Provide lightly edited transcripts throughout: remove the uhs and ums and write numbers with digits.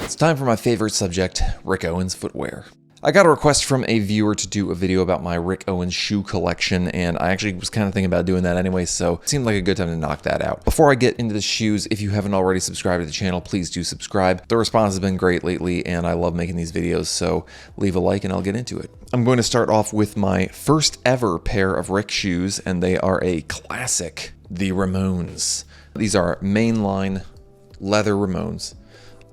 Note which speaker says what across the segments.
Speaker 1: It's time for my favorite subject, Rick Owens footwear. I got a request from a viewer to do a video about my Rick Owens shoe collection, and I actually was kind of thinking about doing that anyway, so it seemed like a good time to knock that out. Before I get into the shoes, if you haven't already subscribed to the channel, please do subscribe. The response has been great lately, and I love making these videos, so leave a like and I'll get into it. I'm going to start off with my first ever pair of Rick shoes, and they are a classic, the Ramones. These are mainline leather Ramones,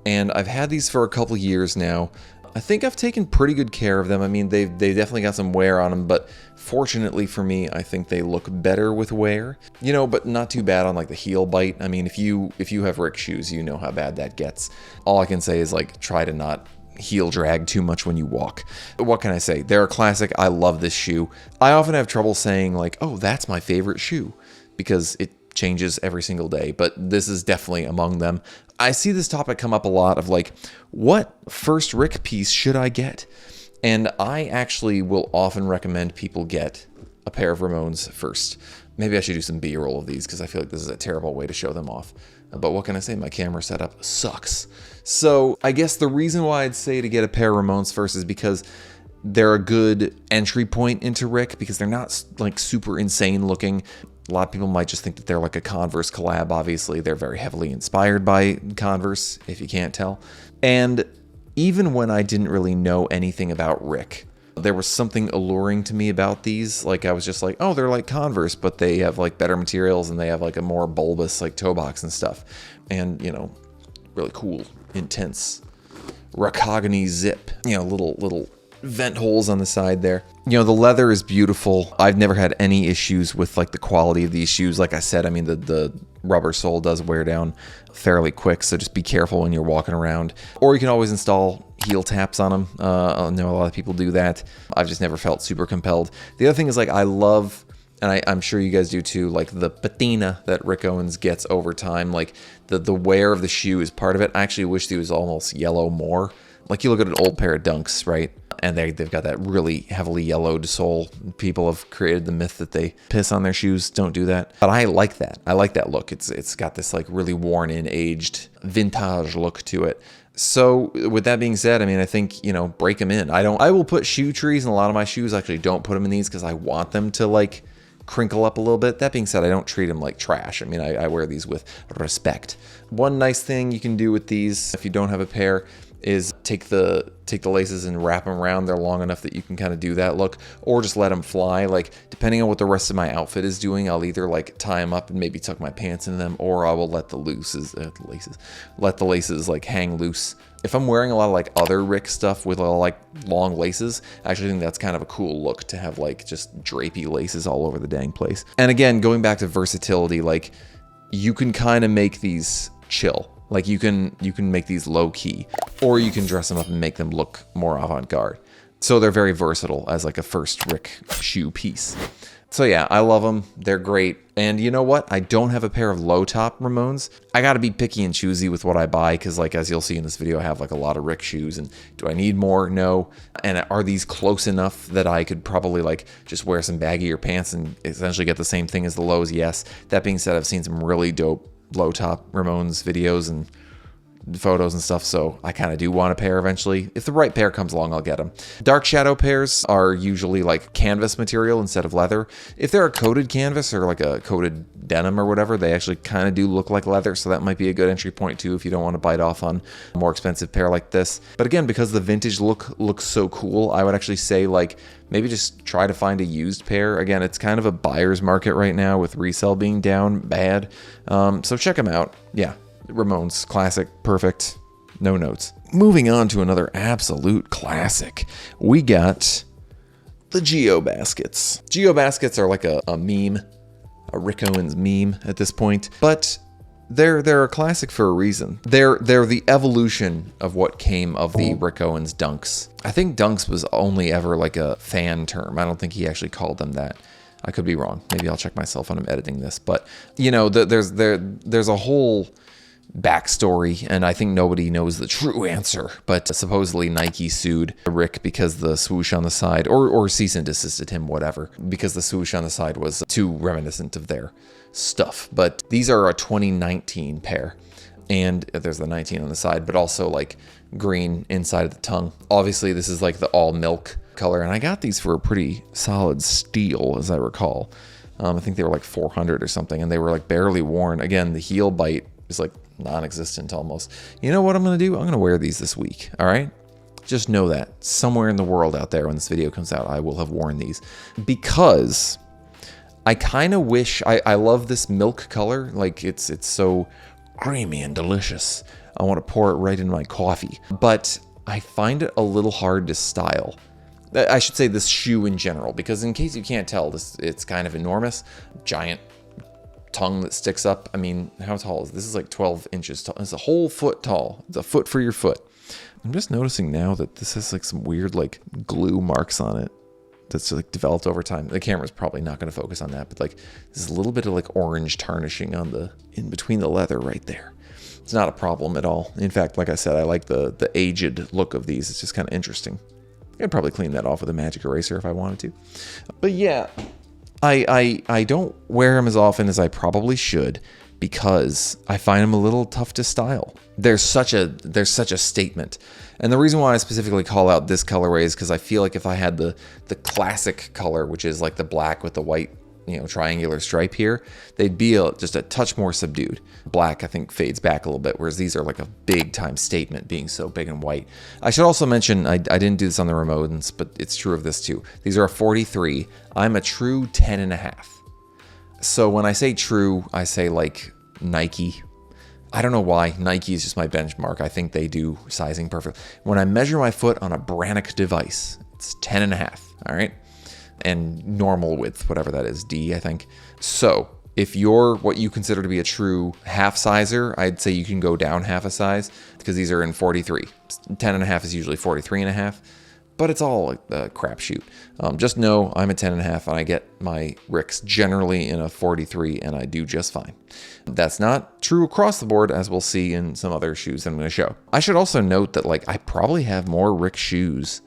Speaker 1: and I've had these for a couple years now. I think I've taken pretty good care of them. I mean, they definitely got some wear on them, but fortunately for me, I think they look better with wear. You know, but not too bad on like the heel bite. I mean, if you have Rick shoes, you know how bad that gets. All I can say is like try to not heel drag too much when you walk. What can I say? They're a classic. I love this shoe. I often have trouble saying like, oh, that's my favorite shoe, because it changes every single day, but this is definitely among them. I see this topic come up a lot of like, what first Rick piece should I get? And I actually will often recommend people get a pair of Ramones first. Maybe I should do some B-roll of these because I feel like this is a terrible way to show them off. But what can I say? My camera setup sucks. So I guess the reason why I'd say to get a pair of Ramones first is because they're a good entry point into Rick, because they're not like super insane looking. A lot of people might just think that they're like a Converse collab. Obviously, they're very heavily inspired by Converse, if you can't tell. And even when I didn't really know anything about Rick, there was something alluring to me about these. Like, I was just like, oh, they're like Converse, but they have like better materials and they have like a more bulbous like toe box and stuff. And, you know, really cool, intense Rakogani zip. You know, little vent holes on the side there. You know, the leather is beautiful. I've never had any issues with like the quality of these shoes. Like I said, I mean, the rubber sole does wear down fairly quick, so just be careful when you're walking around. Or you can always install heel taps on them. I know a lot of people do that. I've just never felt super compelled. The other thing is like, I love, and I'm sure you guys do too, like the patina that Rick Owens gets over time. Like the wear of the shoe is part of it. I actually wish he was almost yellow more. Like you look at an old pair of Dunks, right? And they've got that really heavily yellowed sole. People have created the myth that they piss on their shoes. Don't do that. But I like that. I like that look. It's got this like really worn in, aged, vintage look to it. So with that being said, I mean, I think, you know, break them in. I will put shoe trees in a lot of my shoes. I actually don't put them in these because I want them to like crinkle up a little bit. That being said, I don't treat them like trash. I mean, I wear these with respect. One nice thing you can do with these, if you don't have a pair, is take the laces and wrap them around. They're long enough that you can kind of do that look, or just let them fly. Like, depending on what the rest of my outfit is doing, I'll either like tie them up and maybe tuck my pants in them, or I will let the laces like hang loose. If I'm wearing a lot of like other Rick stuff with like long laces, I actually think that's kind of a cool look to have like just drapey laces all over the dang place. And again, going back to versatility, like you can kind of make these chill. Like you can make these low key, or you can dress them up and make them look more avant-garde. So they're very versatile as like a first Rick shoe piece. So yeah, I love them. They're great. And you know what? I don't have a pair of low top Ramones. I got to be picky and choosy with what I buy, because like as you'll see in this video, I have like a lot of Rick shoes. And do I need more? No. And are these close enough that I could probably like just wear some baggier pants and essentially get the same thing as the lows? Yes. That being said, I've seen some really dope low top Ramones videos and photos and stuff, so I kind of do want a pair eventually. If the right pair comes along, I'll get them. Dark shadow pairs are usually like canvas material instead of leather. If they're a coated canvas or like a coated denim or whatever, they actually kind of do look like leather, so that might be a good entry point too if you don't want to bite off on a more expensive pair like this. But again, because the vintage look looks so cool, I would actually say like maybe just try to find a used pair. Again, it's kind of a buyer's market right now with resale being down bad. So check them out. Yeah. Ramones, classic, perfect, no notes. Moving on to another absolute classic, we got the Geobaskets. Geobaskets are like a meme, a Rick Owens meme at this point, but they're a classic for a reason. They're the evolution of what came of the Rick Owens Dunks. I think Dunks was only ever like a fan term. I don't think he actually called them that. I could be wrong. Maybe I'll check myself when I'm editing this. But you know, there's a whole backstory, and I think nobody knows the true answer, but supposedly Nike sued Rick because the swoosh on the side, or cease and desisted him, whatever, because the swoosh on the side was too reminiscent of their stuff. But these are a 2019 pair. and there's the 19 on the side, but also like green inside of the tongue. Obviously this is like the all milk color, and I got these for a pretty solid steal, as I recall. I think they were like 400 or something, and they were like barely worn. Again, the heel bite is like non-existent almost. You know what I'm gonna do? I'm gonna wear these this week, all right? Just know that somewhere in the world out there when this video comes out, I will have worn these, because I kind of wish, I love this milk color. Like it's so creamy and delicious. I want to pour it right in my coffee, but I find it a little hard to style. I should say this shoe in general, because in case you can't tell, it's kind of enormous, giant tongue that sticks up. I mean, how tall is this? This is like 12 inches tall. It's a whole foot tall. It's a foot for your foot. I'm just noticing now that this has like some weird like glue marks on it that's like developed over time. The camera's probably not going to focus on that, but like there's a little bit of like orange tarnishing on in between the leather right there. It's not a problem at all. In fact, like I said, I like the aged look of these. It's just kind of interesting. I'd probably clean that off with a magic eraser if I wanted to. But yeah, I don't wear them as often as I probably should, because I find them a little tough to style. There's such a statement. And the reason why I specifically call out this colorway is because I feel like if I had the classic color, which is like the black with the white, you know, triangular stripe here, they'd be just a touch more subdued. Black, I think, fades back a little bit, whereas these are like a big time statement being so big and white. I should also mention, I didn't do this on the Ramodans, but it's true of this too. These are a 43. I'm a true 10.5. So when I say true, I say like Nike. I don't know why. Nike is just my benchmark. I think they do sizing perfect. When I measure my foot on a Brannock device, it's 10.5, all right? And normal width, whatever that is, D, I think. So if you're what you consider to be a true half sizer, I'd say you can go down half a size, because these are in 43. 10.5 is usually 43.5. But it's all a crapshoot. Just know I'm a 10.5, and I get my Ricks generally in a 43, and I do just fine. That's not true across the board, as we'll see in some other shoes that I'm going to show. I should also note that like I probably have more Rick shoes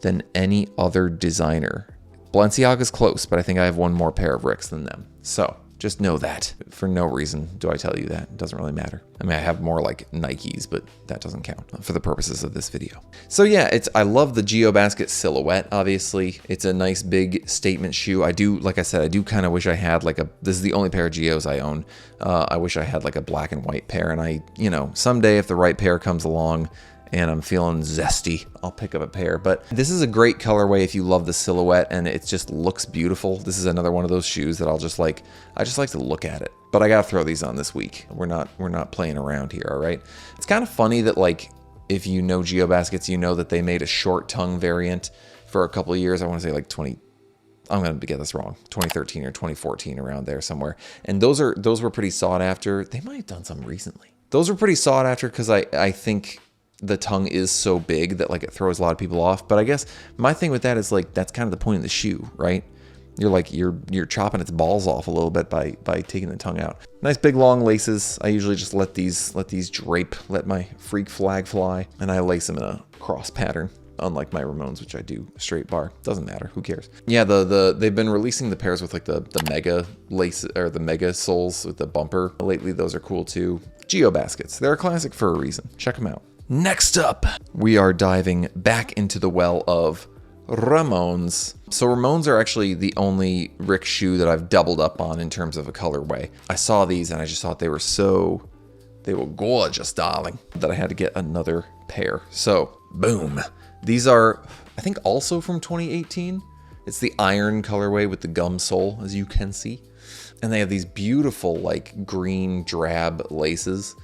Speaker 1: than any other designer. Balenciaga's close, but I think I have one more pair of Ricks than them. So just know that. For no reason do I tell you that. It doesn't really matter. I mean, I have more like Nikes, but that doesn't count for the purposes of this video. So yeah, I love the Geobasket silhouette, obviously. It's a nice big statement shoe. I do, like I said, I do kind of wish I had like this is the only pair of Geos I own. I wish I had like a black and white pair, and you know, someday if the right pair comes along, and I'm feeling zesty, I'll pick up a pair. But this is a great colorway if you love the silhouette and it just looks beautiful. This is another one of those shoes that I just like to look at it. But I gotta throw these on this week. We're not playing around here, all right? It's kind of funny that like, if you know Geobaskets, you know that they made a short tongue variant for a couple of years. I wanna say like I'm gonna get this wrong, 2013 or 2014, around there somewhere. And those were pretty sought after. They might have done some recently. Those were pretty sought after because I think the tongue is so big that like it throws a lot of people off. But I guess my thing with that is like, that's kind of the point of the shoe, right? You're chopping its balls off a little bit by taking the tongue out. Nice big long laces. I usually just let these drape, let my freak flag fly, and I lace them in a cross pattern, unlike my Ramones, which I do straight bar. Doesn't matter, who cares? Yeah, they've been releasing the pairs with like the mega lace, or the mega soles with the bumper lately. Those are cool too. Geobaskets, they're a classic for a reason. Check them out. Next up, we are diving back into the well of Ramones. So Ramones are actually the only Rick shoe that I've doubled up on in terms of a colorway. I saw these and I just thought they were gorgeous, darling, that I had to get another pair. So boom. These are, I think, also from 2018. It's the iron colorway with the gum sole, as you can see. And they have these beautiful like green drab laces.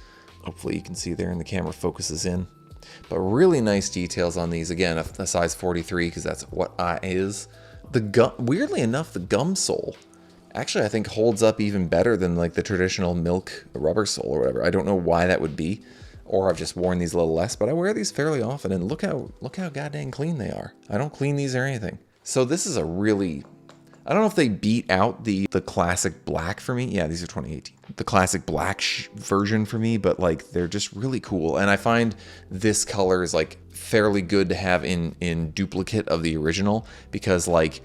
Speaker 1: Hopefully you can see there and the camera focuses in. But really nice details on these. Again, a size 43, because that's what I is. Weirdly enough, the gum sole actually I think holds up even better than like the traditional milk rubber sole or whatever. I don't know why that would be, or I've just worn these a little less, but I wear these fairly often, and look how goddamn clean they are. I don't clean these or anything. So this is a really, I don't know if they beat out the classic black for me. Yeah, these are 2018. The classic black version for me, but like they're just really cool. And I find this color is like fairly good to have in duplicate of the original, because like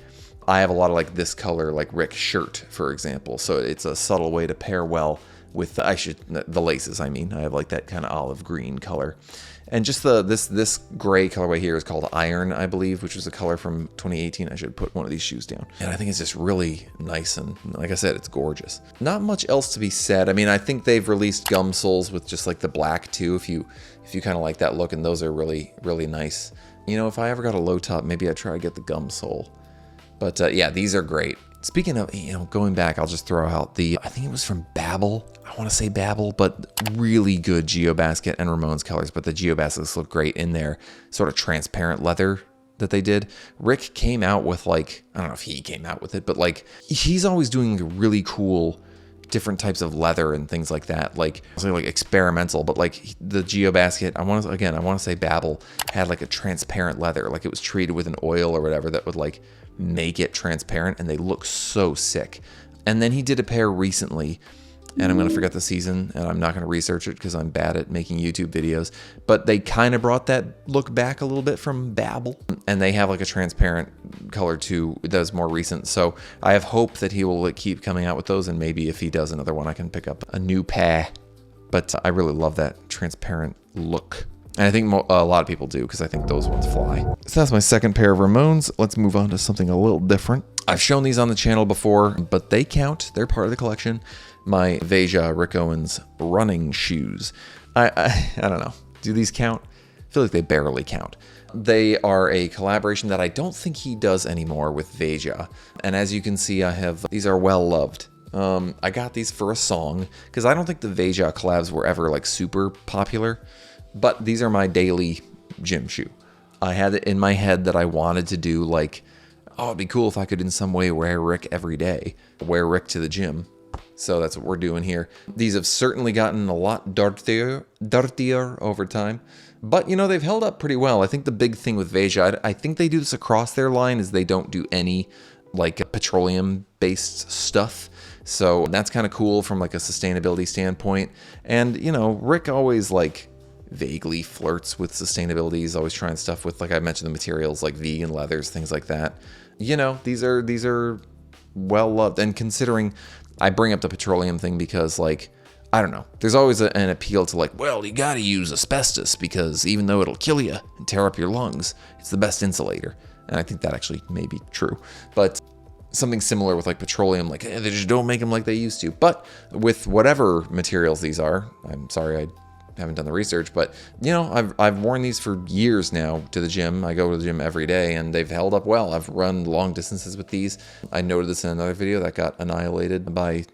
Speaker 1: I have a lot of like this color like Rick shirt, for example. So it's a subtle way to pair well with the laces. I mean, I have like that kind of olive green color. And just this gray colorway here is called Iron, I believe, which was a color from 2018. I should put one of these shoes down. And I think it's just really nice, and like I said, it's gorgeous. Not much else to be said. I mean, I think they've released gum soles with just like the black too, if you kind of like that look, and those are really, really nice. You know, if I ever got a low top, maybe I'd try to get the gum sole. But yeah, these are great. Speaking of, you know, going back, I'll just throw out I think it was from Babel. I want to say Babel, but really good Geobasket and Ramones colors. But the Geobaskets look great in their sort of transparent leather that they did. Rick came out with like, I don't know if he came out with it, but like he's always doing really cool different types of leather and things like that, like experimental. But like the Geobasket, I want to say Babel had like a transparent leather, like it was treated with an oil or whatever that would like make it transparent, and they look so sick. And then he did a pair recently, and I'm going to forget the season, and I'm not going to research it because I'm bad at making YouTube videos, but they kind of brought that look back a little bit from Babel, and they have like a transparent color too that was more recent. So I have hope that he will like keep coming out with those, and maybe if he does another one, I can pick up a new pair. But I really love that transparent look. And I think a lot of people do, because I think those ones fly. So that's my second pair of Ramones. Let's move on to something a little different. I've shown these on the channel before, but they count. They're part of the collection. My Veja Rick Owens running shoes. I don't know. Do these count? I feel like they barely count. They are a collaboration that I don't think he does anymore with Veja. And as you can see, these are well loved. I got these for a song, because I don't think the Veja collabs were ever like super popular. But these are my daily gym shoe. I had it in my head that I wanted to do like, oh, it'd be cool if I could in some way wear Rick every day. Wear Rick to the gym. So that's what we're doing here. These have certainly gotten a lot dirtier over time. But, you know, they've held up pretty well. I think the big thing with Veja, I think they do this across their line, is they don't do any like petroleum-based stuff. So that's kind of cool from like a sustainability standpoint. And, you know, Rick always like vaguely flirts with sustainability. He's always trying stuff with, like I mentioned, the materials like vegan leathers, things like that. You know, these are well loved. And considering, I bring up the petroleum thing because, like, I don't know, there's always an appeal to like, well, you gotta use asbestos because even though it'll kill you and tear up your lungs, it's the best insulator. And I think that actually may be true. But something similar with like petroleum, like they just don't make them like they used to. But with whatever materials these are, I'm sorry I haven't done the research, but you know, I've worn these for years now to the gym. I go to the gym every day, and they've held up well. I've run long distances with these. I noted this in another video that got annihilated by,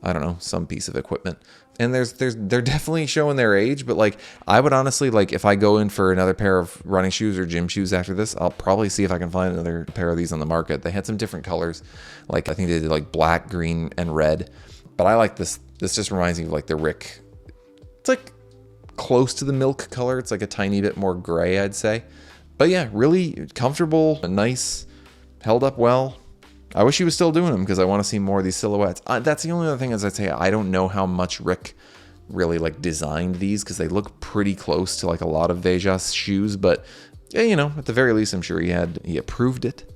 Speaker 1: I don't know, some piece of equipment. And they're definitely showing their age, but like I would honestly, like if I go in for another pair of running shoes or gym shoes after this, I'll probably see if I can find another pair of these on the market. They had some different colors, like I think they did like black, green, and red. But I like this. This just reminds me of like the Rick. It's like close to the milk color. It's like a tiny bit more gray, I'd say. But yeah, really comfortable, nice, held up well. I wish he was still doing them because I want to see more of these silhouettes. That's the only other thing, as I'd say, I don't know how much Rick really like designed these because they look pretty close to like a lot of Veja's shoes. But yeah, you know, at the very least, I'm sure he approved it.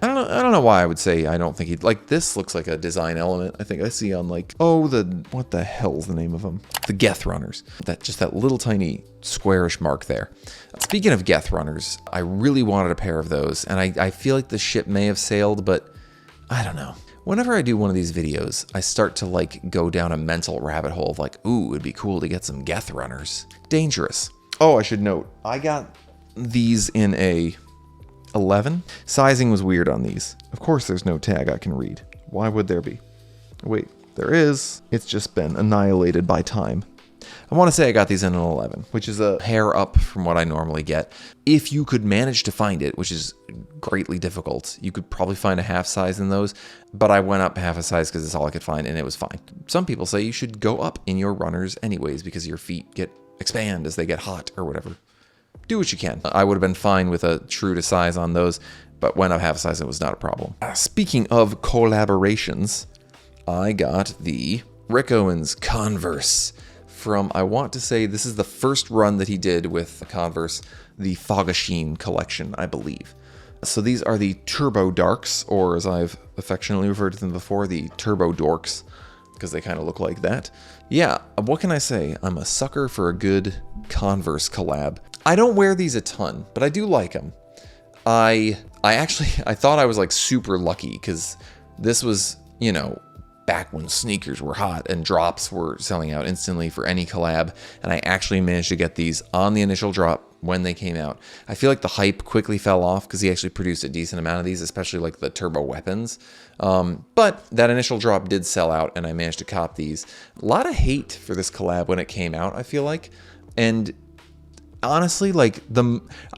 Speaker 1: I don't know why I would say I don't think he'd like this. Looks like a design element. I think I see on like, oh, what the hell's the name of them? The Geth runners. That little tiny squarish mark there. Speaking of Geth runners, I really wanted a pair of those, and I feel like the ship may have sailed, but I don't know. Whenever I do one of these videos, I start to like go down a mental rabbit hole of like, ooh, it'd be cool to get some Geth runners. Dangerous. Oh, I should note, I got these in a 11. Sizing was weird on these. Of course, there's no tag I can read. Why would there be? Wait, there is. It's just been annihilated by time. I want to say I got these in an 11, which is a hair up from what I normally get. If you could manage to find it, which is greatly difficult, you could probably find a half size in those, but I went up half a size because it's all I could find, and it was fine. Some people say you should go up in your runners anyways because your feet expand as they get hot or whatever. Do what you can. I would have been fine with a true to size on those, but went up half a size, it was not a problem. Speaking of collaborations, I got the Rick Owens Converse from, I want to say this is the first run that he did with Converse, the Fogachine collection, I believe. So these are the Turbo Darks, or as I've affectionately referred to them before, the Turbo Dorks, because they kind of look like that. Yeah, what can I say? I'm a sucker for a good Converse collab. I don't wear these a ton, but I do like them. I thought I was like super lucky because this was, you know, back when sneakers were hot and drops were selling out instantly for any collab, and I actually managed to get these on the initial drop when they came out. I feel like the hype quickly fell off because he actually produced a decent amount of these, especially like the Turbo Weapons. But that initial drop did sell out, and I managed to cop these. A lot of hate for this collab when it came out, I feel like. And honestly, like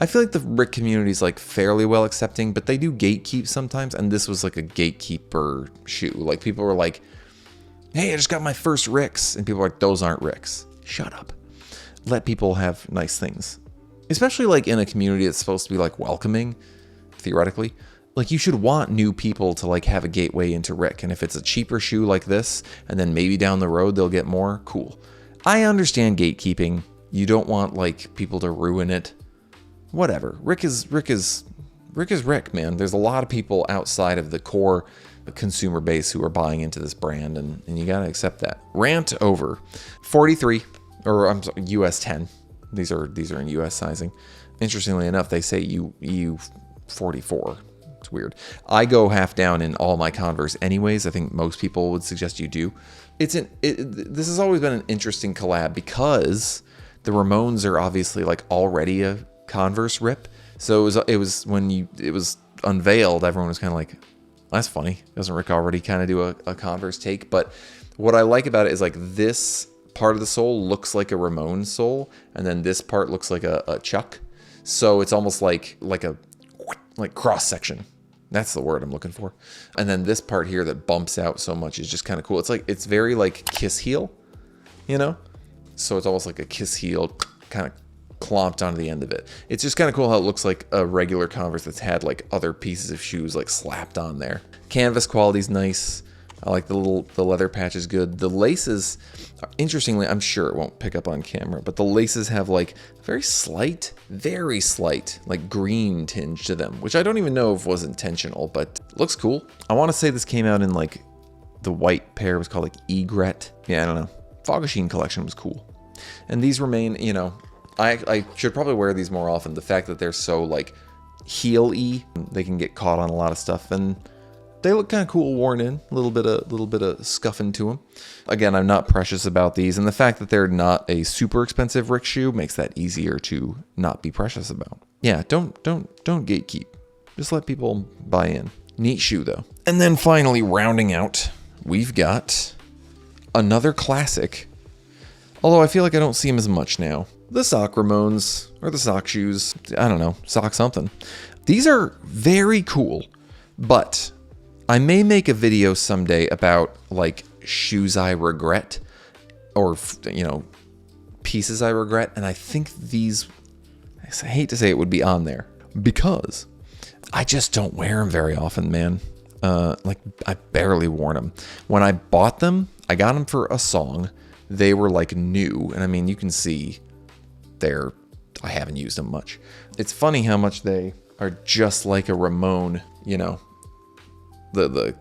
Speaker 1: I feel like the Rick community is like fairly well accepting, but they do gatekeep sometimes, and this was like a gatekeeper shoe. Like people were like, hey, I just got my first Ricks, and people were like, those aren't Ricks. Shut up. Let people have nice things. Especially like in a community that's supposed to be like welcoming, theoretically. Like you should want new people to like have a gateway into Rick, and if it's a cheaper shoe like this, and then maybe down the road they'll get more, cool. I understand gatekeeping. You don't want like people to ruin it. Whatever. Rick is Rick, man. There's a lot of people outside of the core consumer base who are buying into this brand, and you gotta accept that. Rant over. 43, or I'm sorry, US 10. These are in US sizing. Interestingly enough, they say EU 44. It's weird. I go half down in all my Converse anyways. I think most people would suggest you do. This has always been an interesting collab because the Ramones are obviously like already a Converse rip. So it was when it was unveiled, everyone was kind of like, that's funny. Doesn't Rick already kind of do a Converse take? But what I like about it is like this part of the sole looks like a Ramones sole, and then this part looks like a Chuck. So it's almost like cross section. That's the word I'm looking for. And then this part here that bumps out so much is just kind of cool. It's very like Kiss heel, you know? So it's almost like a Kiss heel kind of clomped onto the end of it. It's just kind of cool how it looks like a regular Converse that's had like other pieces of shoes like slapped on there. Canvas quality's nice. I like the leather patch is good. The laces, interestingly, I'm sure it won't pick up on camera, but the laces have like very slight, like green tinge to them, which I don't even know if was intentional, but looks cool. I want to say this came out in like the white pair was called like Egret. Yeah, I don't know. Fogachine collection was cool. And these remain, you know, I should probably wear these more often. The fact that they're so like heel-y, they can get caught on a lot of stuff, and they look kind of cool worn in, a little bit of scuffing to them. Again, I'm not precious about these, and the fact that they're not a super expensive Rick shoe makes that easier to not be precious about. Yeah, don't gatekeep. Just let people buy in. Neat shoe though. And then finally rounding out, we've got another classic. Although I feel like I don't see them as much now. The sock Ramones, or the sock shoes. I don't know, sock something. These are very cool, but I may make a video someday about like shoes I regret, or, you know, pieces I regret. And I think these, I hate to say it, would be on there because I just don't wear them very often, man. Like I barely worn them. When I bought them, I got them for a song. They were like new. And I mean, you can see I haven't used them much. It's funny how much they are just like a Ramone, you know, the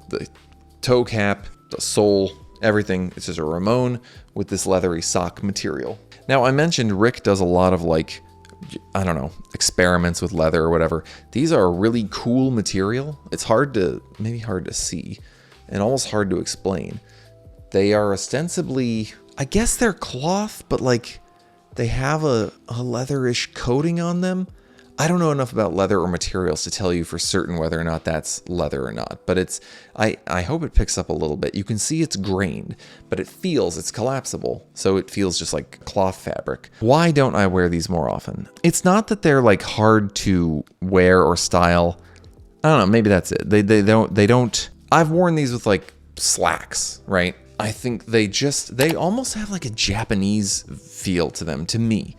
Speaker 1: toe cap, the sole, everything. It's just a Ramone with this leathery sock material. Now I mentioned Rick does a lot of like, I don't know, experiments with leather or whatever. These are a really cool material. It's maybe hard to see and almost hard to explain. They are ostensibly, I guess they're cloth, but like they have a leatherish coating on them. I don't know enough about leather or materials to tell you for certain whether or not that's leather or not, but I hope it picks up a little bit. You can see it's grained, but it's collapsible, so it feels just like cloth fabric. Why don't I wear these more often? It's not that they're like hard to wear or style. I don't know, maybe that's it. They don't, I've worn these with like slacks, right? I think they almost have like a Japanese feel to them, to me.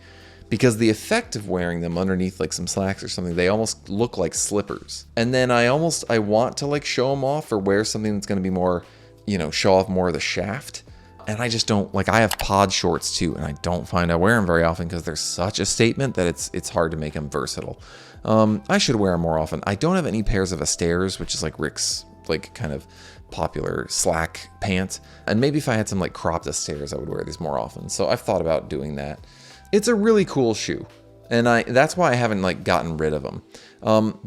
Speaker 1: Because the effect of wearing them underneath like some slacks or something, they almost look like slippers. And then I want to like show them off or wear something that's going to be more, you know, show off more of the shaft. And I just don't, like I have pod shorts too, and I don't find I wear them very often because they're such a statement that it's hard to make them versatile. I should wear them more often. I don't have any pairs of Astairs, which is like Rick's like kind of popular slack pant. And maybe if I had some like cropped stairs, I would wear these more often. So I've thought about doing that. It's a really cool shoe. And that's why I haven't like gotten rid of them.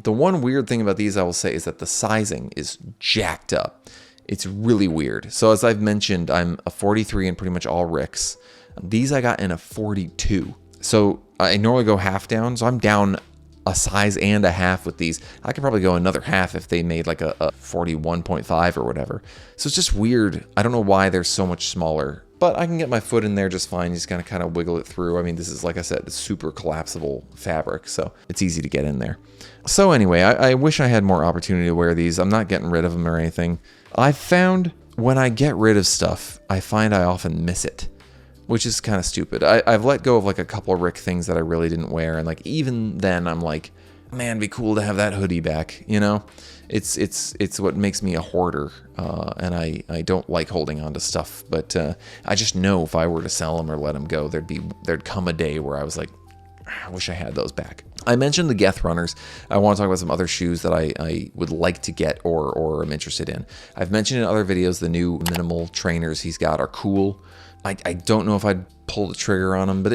Speaker 1: The one weird thing about these I will say is that the sizing is jacked up. It's really weird. So as I've mentioned, I'm a 43 in pretty much all Ricks. These I got in a 42. So I normally go half down. So I'm down a size and a half with these. I could probably go another half if they made like a 41.5 or whatever. So it's just weird. I don't know why they're so much smaller, but I can get my foot in there just fine. You just gotta kind of wiggle it through. I mean, this is, like I said, super collapsible fabric, so it's easy to get in there. So anyway, I wish I had more opportunity to wear these. I'm not getting rid of them or anything. I've found when I get rid of stuff, I find I often miss it, which is kind of stupid. I've let go of like a couple of Rick things that I really didn't wear, and like even then I'm like, man, it'd be cool to have that hoodie back, you know? It's what makes me a hoarder, and I don't like holding on to stuff, but I just know if I were to sell them or let them go, there'd come a day where I was like, I wish I had those back. I mentioned the Geth runners. I want to talk about some other shoes that I would like to get or am interested in. I've mentioned in other videos the new minimal trainers he's got are cool. I don't know if I'd pull the trigger on them, but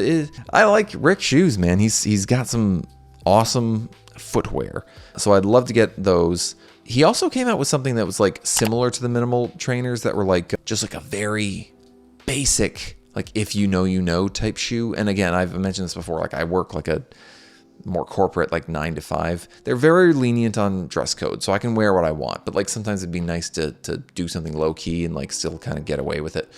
Speaker 1: I like Rick shoes, man. He's got some awesome footwear, so I'd love to get those. He also came out with something that was like similar to the minimal trainers that were like just like a very basic, like if you know type shoe. And again, I've mentioned this before, like I work like a more corporate, like 9 to 5. They're very lenient on dress code, so I can wear what I want, but like sometimes it'd be nice to do something low key and like still kind of get away with it.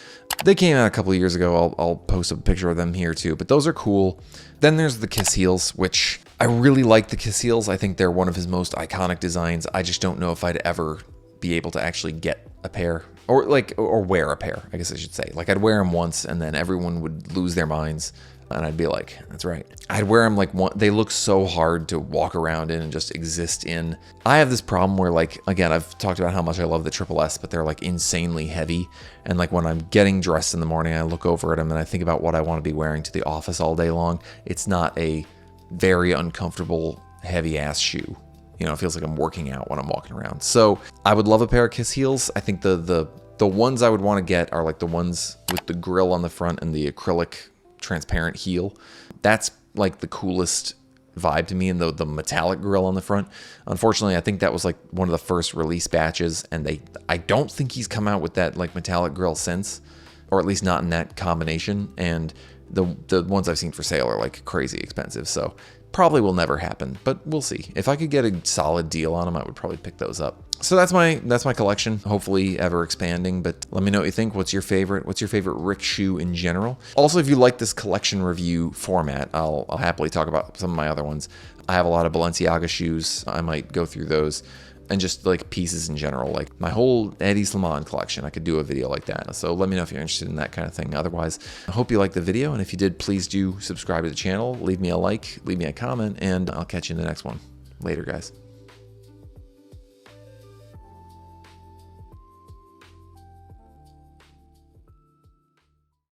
Speaker 1: They came out a couple of years ago. I'll post a picture of them here too, but those are cool. Then there's the Kiss heels, which I really like the Kiss heels. I think they're one of his most iconic designs. I just don't know if I'd ever be able to actually get a pair or wear a pair, I guess I should say. Like I'd wear them once and then everyone would lose their minds. And I'd be like, that's right. I'd wear them like they look so hard to walk around in and just exist in. I have this problem where like, again, I've talked about how much I love the Triple S, but they're like insanely heavy. And like when I'm getting dressed in the morning, I look over at them and I think about what I want to be wearing to the office all day long. It's not a very uncomfortable, heavy ass shoe. You know, it feels like I'm working out when I'm walking around. So I would love a pair of Kiss heels. I think the ones I would want to get are like the ones with the grill on the front and the acrylic transparent heel. That's like the coolest vibe to me, and the metallic grill on the front. Unfortunately, I think that was like one of the first release batches, and I don't think he's come out with that like metallic grill since, or at least not in that combination. And the ones I've seen for sale are like crazy expensive, so probably will never happen, but we'll see. If I could get a solid deal on them, I would probably pick those up. So that's my collection, hopefully ever expanding, but let me know what you think. What's your favorite Rick shoe in general? Also, if you like this collection review format, I'll happily talk about some of my other ones. I have a lot of Balenciaga shoes. I might go through those, and just like pieces in general, like my whole Eddie Slimane collection. I could do a video like that. So let me know if you're interested in that kind of thing. Otherwise, I hope you liked the video, and if you did, please do subscribe to the channel, leave me a like, leave me a comment, and I'll catch you in the next one. Later, guys.